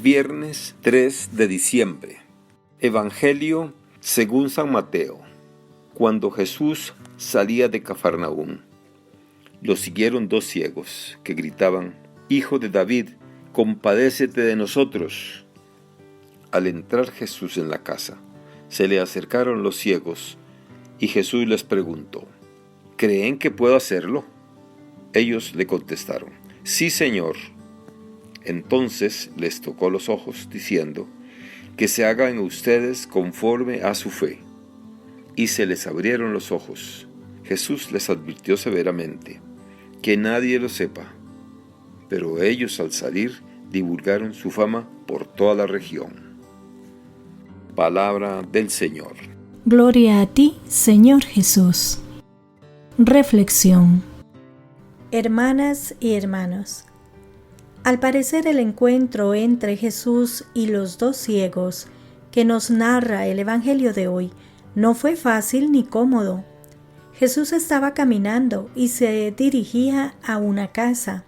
Viernes 3 de diciembre. Evangelio según San Mateo. Cuando Jesús salía de Cafarnaúm, lo siguieron 2 ciegos que gritaban: «Hijo de David, compadécete de nosotros». Al entrar Jesús en la casa, se le acercaron los ciegos y Jesús les preguntó: «¿Creen que puedo hacerlo?». Ellos le contestaron: «Sí, Señor». Entonces les tocó los ojos, diciendo: «Que se haga en ustedes conforme a su fe». Y se les abrieron los ojos. Jesús les advirtió severamente: «Que nadie lo sepa». Pero ellos, al salir, divulgaron su fama por toda la región. Palabra del Señor. Gloria a ti, Señor Jesús. Reflexión. Hermanas y hermanos, al parecer el encuentro entre Jesús y los 2 ciegos que nos narra el Evangelio de hoy no fue fácil ni cómodo. Jesús estaba caminando y se dirigía a una casa.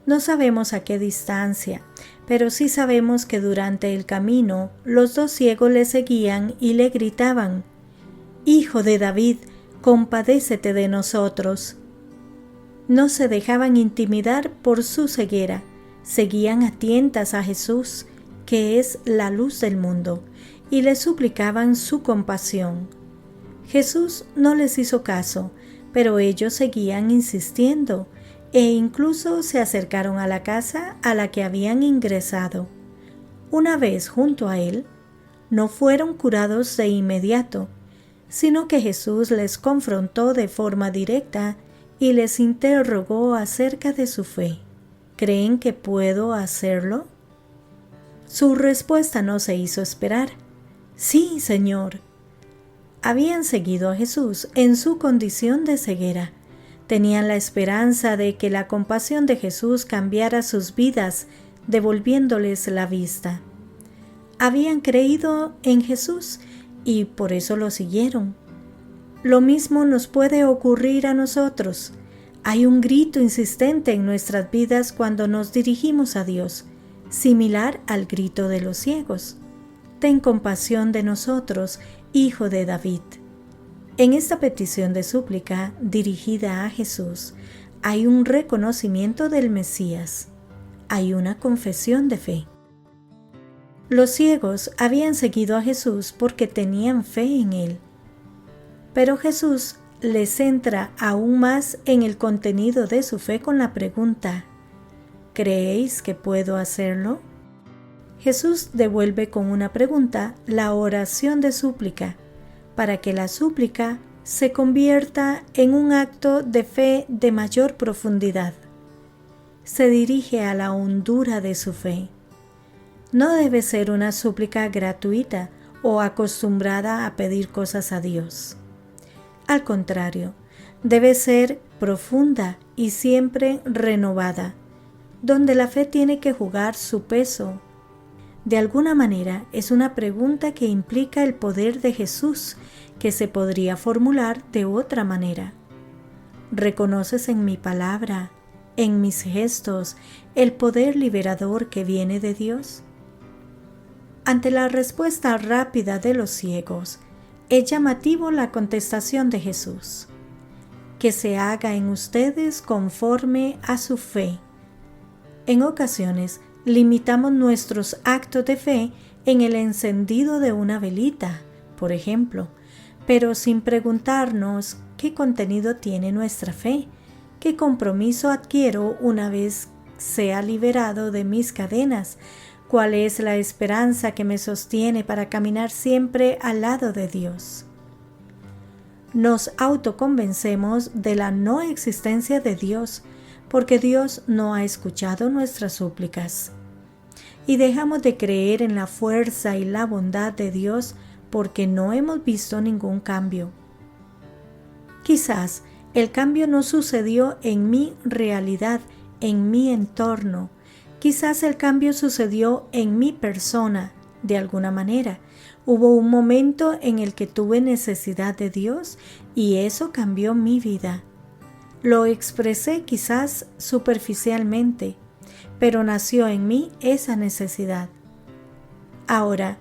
No sabemos a qué distancia, pero sí sabemos que durante el camino los 2 ciegos le seguían y le gritaban: «Hijo de David, compadécete de nosotros». No se dejaban intimidar por su ceguera, seguían a tientas a Jesús, que es la luz del mundo, y le suplicaban su compasión. Jesús no les hizo caso, pero ellos seguían insistiendo, e incluso se acercaron a la casa a la que habían ingresado. Una vez junto a él, no fueron curados de inmediato, sino que Jesús les confrontó de forma directa y les interrogó acerca de su fe. ¿Creen que puedo hacerlo? Su respuesta no se hizo esperar. «Sí, Señor». Habían seguido a Jesús en su condición de ceguera. Tenían la esperanza de que la compasión de Jesús cambiara sus vidas, devolviéndoles la vista. Habían creído en Jesús y por eso lo siguieron. Lo mismo nos puede ocurrir a nosotros. Hay un grito insistente en nuestras vidas cuando nos dirigimos a Dios, similar al grito de los ciegos: «Ten compasión de nosotros, Hijo de David». En esta petición de súplica dirigida a Jesús, hay un reconocimiento del Mesías, hay una confesión de fe. Los ciegos habían seguido a Jesús porque tenían fe en Él. Pero Jesús les centra aún más en el contenido de su fe con la pregunta: ¿creéis que puedo hacerlo? Jesús devuelve con una pregunta la oración de súplica, para que la súplica se convierta en un acto de fe de mayor profundidad. Se dirige a la hondura de su fe. No debe ser una súplica gratuita o acostumbrada a pedir cosas a Dios. Al contrario, debe ser profunda y siempre renovada, donde la fe tiene que jugar su peso. De alguna manera es una pregunta que implica el poder de Jesús, que se podría formular de otra manera. ¿Reconoces en mi palabra, en mis gestos, el poder liberador que viene de Dios? Ante la respuesta rápida de los ciegos, es llamativo la contestación de Jesús: «Que se haga en ustedes conforme a su fe». En ocasiones, limitamos nuestros actos de fe en el encendido de una velita, por ejemplo, pero sin preguntarnos qué contenido tiene nuestra fe, qué compromiso adquiero una vez sea liberado de mis cadenas, cuál es la esperanza que me sostiene para caminar siempre al lado de Dios. Nos autoconvencemos de la no existencia de Dios, porque Dios no ha escuchado nuestras súplicas. Y dejamos de creer en la fuerza y la bondad de Dios porque no hemos visto ningún cambio. Quizás el cambio no sucedió en mi realidad, en mi entorno. Quizás el cambio sucedió en mi persona, de alguna manera. Hubo un momento en el que tuve necesidad de Dios y eso cambió mi vida. Lo expresé quizás superficialmente, pero nació en mí esa necesidad. Ahora,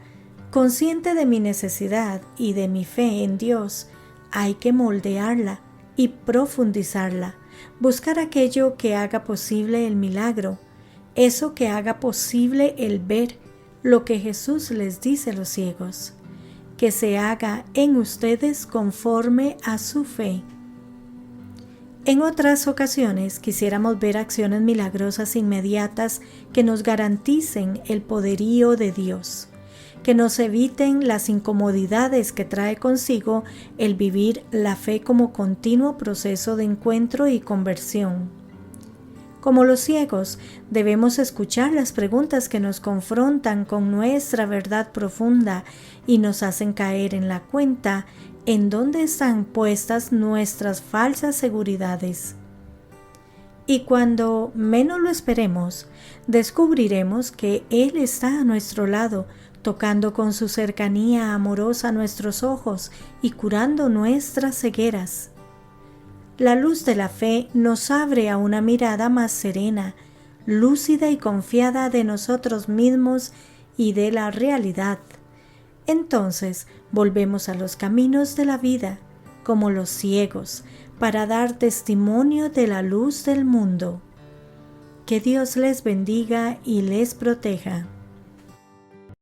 consciente de mi necesidad y de mi fe en Dios, hay que moldearla y profundizarla, buscar aquello que haga posible el milagro, eso que haga posible el ver lo que Jesús les dice a los ciegos, que se haga en ustedes conforme a su fe. En otras ocasiones quisiéramos ver acciones milagrosas inmediatas que nos garanticen el poderío de Dios, que nos eviten las incomodidades que trae consigo el vivir la fe como continuo proceso de encuentro y conversión. Como los ciegos, debemos escuchar las preguntas que nos confrontan con nuestra verdad profunda y nos hacen caer en la cuenta en dónde están puestas nuestras falsas seguridades. Y cuando menos lo esperemos, descubriremos que Él está a nuestro lado, tocando con su cercanía amorosa nuestros ojos y curando nuestras cegueras. La luz de la fe nos abre a una mirada más serena, lúcida y confiada de nosotros mismos y de la realidad. Entonces volvemos a los caminos de la vida, como los ciegos, para dar testimonio de la luz del mundo. Que Dios les bendiga y les proteja.